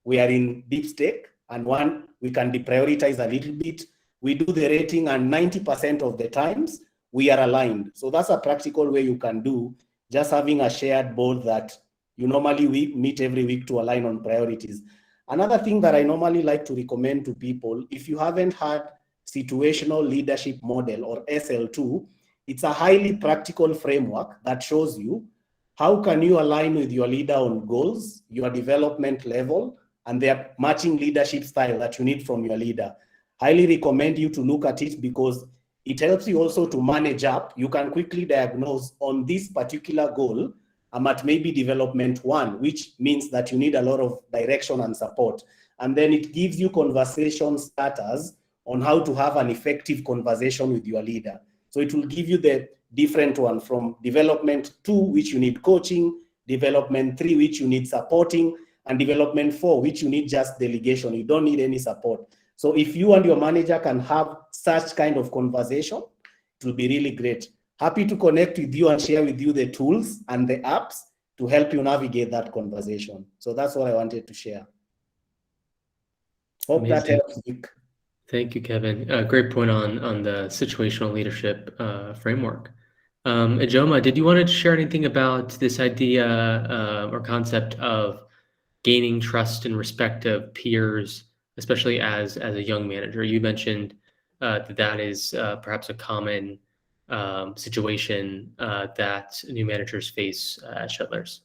we are in deep stake, and 1, we can deprioritize a little bit. We do the rating, and 90% of the times we are aligned. So that's a practical way you can do, just having a shared board that you normally meet every week to align on priorities. Another thing that I normally like to recommend to people, if you haven't had Situational Leadership Model or SL2, it's a highly practical framework that shows you how can you align with your leader on goals, your development level, and their matching leadership style that you need from your leader. Highly recommend you to look at it because it helps you also to manage up. You can quickly diagnose on this particular goal, I'm at maybe development 1, which means that you need a lot of direction and support. And then it gives you conversation starters on how to have an effective conversation with your leader. So it will give you the different one from development 2, which you need coaching, development 3, which you need supporting, and development 4, which you need just delegation. You don't need any support. So if you and your manager can have such kind of conversation, it will be really great. Happy to connect with you and share with you the tools and the apps to help you navigate that conversation. So that's what I wanted to share. Hope that helps, Vic. Thank you, Kevin. Great point on the situational leadership framework. Ijeoma, did you want to share anything about this idea or concept of gaining trust and respect of peers, especially as a young manager? You mentioned that is perhaps a common situation that new managers face at Shuttlers.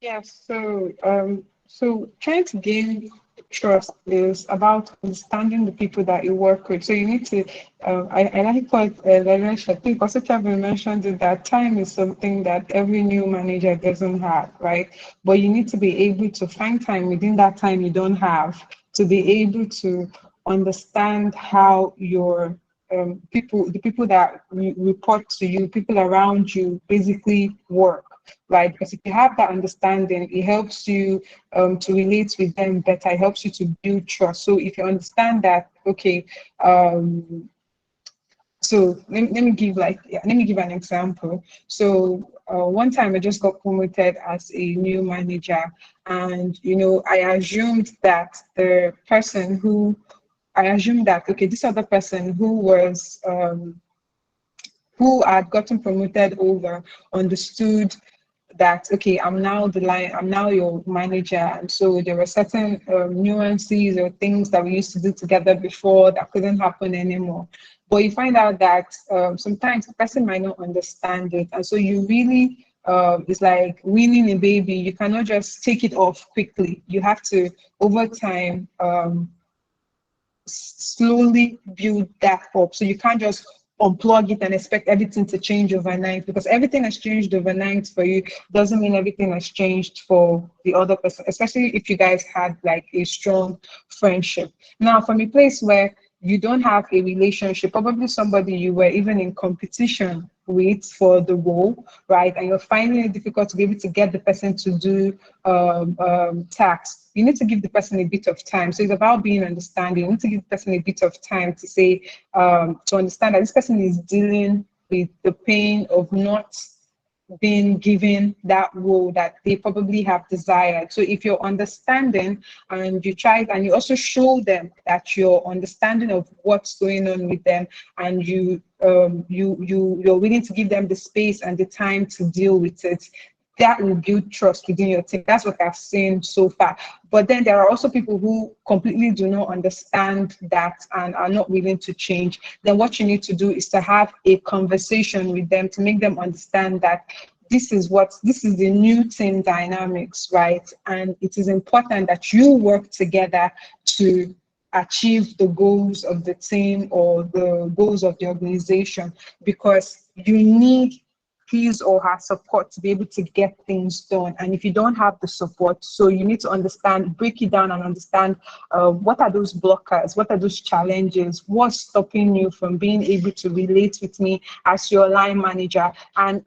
Yes, so trying to gain trust is about understanding the people that you work with. So you need to, I like what Lailesh, I think also Kevin mentioned it, that time is something that every new manager doesn't have, right? But you need to be able to find time within that time you don't have to be able to understand how your the people that report to you, people around you basically work. Right, because if you have that understanding, it helps you to relate with them better. It helps you to build trust. So if you understand that, okay, so let me give an example. So one time I just got promoted as a new manager, and I assumed that okay, this other person who was who had gotten promoted over understood that, okay, I'm now your manager, and so there were certain nuances or things that we used to do together before that couldn't happen anymore. But you find out that sometimes the person might not understand it, and so you really it's like weaning a baby. You cannot just take it off quickly. You have to, over time, slowly build that up. So you can't just unplug it and expect everything to change overnight, because everything has changed overnight for you doesn't mean everything has changed for the other person, especially if you guys had like a strong friendship. Now, from a place where you don't have a relationship, probably somebody you were even in competition with for the role, right? And you're finding it difficult to be able to get the person to do tasks. You need to give the person a bit of time. So it's about being understanding. You need to give the person a bit of time to say, to understand that this person is dealing with the pain of not being given that role that they probably have desired. So if you're understanding and you try and you also show them that you're understanding of what's going on with them, and you're willing to give them the space and the time to deal with it, that will build trust within your team. That's what I've seen so far. But then there are also people who completely do not understand that and are not willing to change. Then what you need to do is to have a conversation with them to make them understand that this is the new team dynamics, right? And it is important that you work together to achieve the goals of the team or the goals of the organization, because you need his or her support to be able to get things done. And if you don't have the support, so you need to understand, break it down and understand what are those blockers, what are those challenges, what's stopping you from being able to relate with me as your line manager. And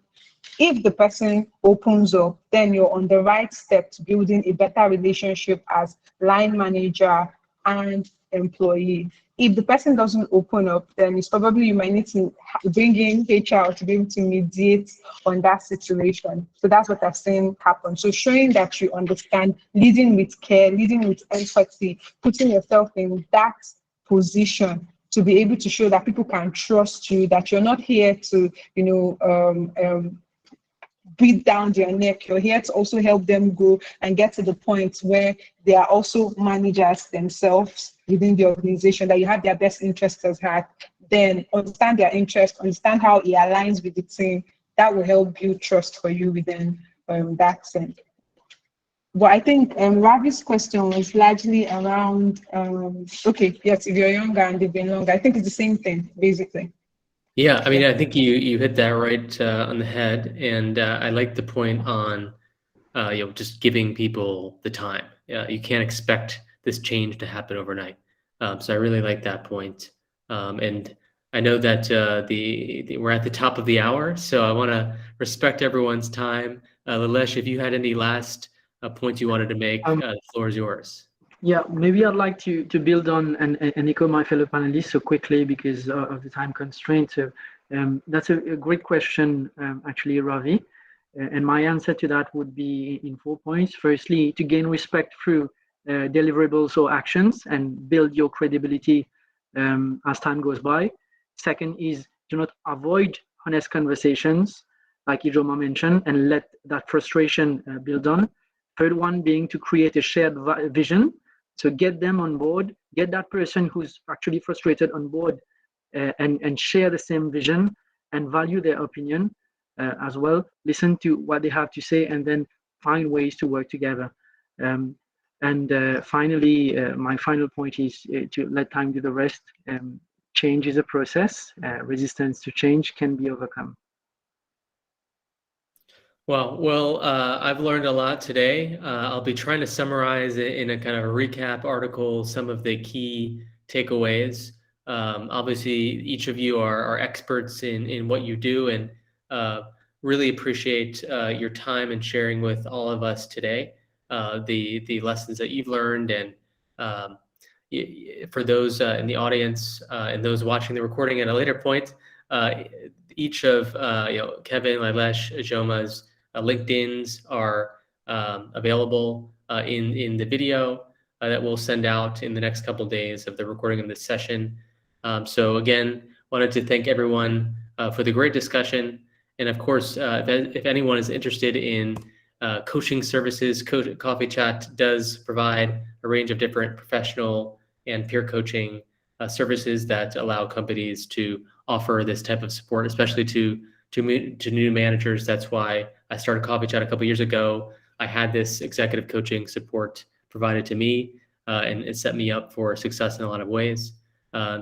if the person opens up, then you're on the right step to building a better relationship as line manager and employee. If the person doesn't open up, then it's probably you might need to bring in HR to be able to mediate on that situation. So that's what I've seen happen. So showing that you understand, leading with care, leading with empathy, putting yourself in that position to be able to show that people can trust you, that you're not here to, breathe down their neck. You're here to also help them grow and get to the point where they are also managers themselves within the organization, that you have their best interests at heart. Then understand their interest, understand how it aligns with the team. That will help build trust for you within that sense. But I think Ravi's question was largely around, okay, yes, if you're younger and they've been longer, I think it's the same thing, basically. Yeah, I mean, I think you hit that right on the head, and I like the point on just giving people the time. You can't expect this change to happen overnight. So I really like that point. And I know that we're at the top of the hour, so I want to respect everyone's time. Lailesh, if you had any last points you wanted to make, the floor is yours. Yeah, maybe I'd like to build on and echo my fellow panelists so quickly because of the time constraint. So that's a great question, actually, Ravi. And my answer to that would be in 4 points. Firstly, to gain respect through deliverables or actions and build your credibility as time goes by. Second is do not avoid honest conversations, like Ijeoma mentioned, and let that frustration build on. Third one being to create a shared vision. So get them on board, get that person who's actually frustrated on board and share the same vision and value their opinion as well. Listen to what they have to say and then find ways to work together. Finally, my final point is to let time do the rest. Change is a process. Resistance to change can be overcome. Well, I've learned a lot today. I'll be trying to summarize it in a kind of a recap article, some of the key takeaways. Obviously, each of you are experts in what you do, and really appreciate your time and sharing with all of us today the lessons that you've learned. And for those in the audience and those watching the recording at a later point, each of Kevin, Lailesh, Ijeoma's LinkedIn's are available in the video that we'll send out in the next couple of days of the recording of this session. So again, wanted to thank everyone for the great discussion. And of course, if anyone is interested in coaching services, CoffeeChat does provide a range of different professional and peer coaching services that allow companies to offer this type of support, especially to new managers. That's why I started CoffeeChat a couple years ago. I had this executive coaching support provided to me, and it set me up for success in a lot of ways.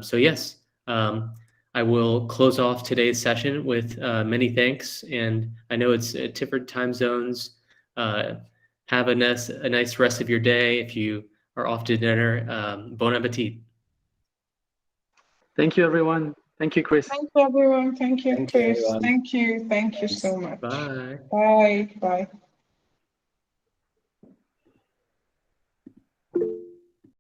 So yes, I will close off today's session with many thanks. And I know it's different time zones. Have a nice rest of your day. If you are off to dinner, bon appetit. Thank you, everyone. Thank you, Chris. Thank you, everyone. Thank you, Thank you, Chris. everyone. Thank you. Thank you Thanks. so much. Bye. Bye. Bye.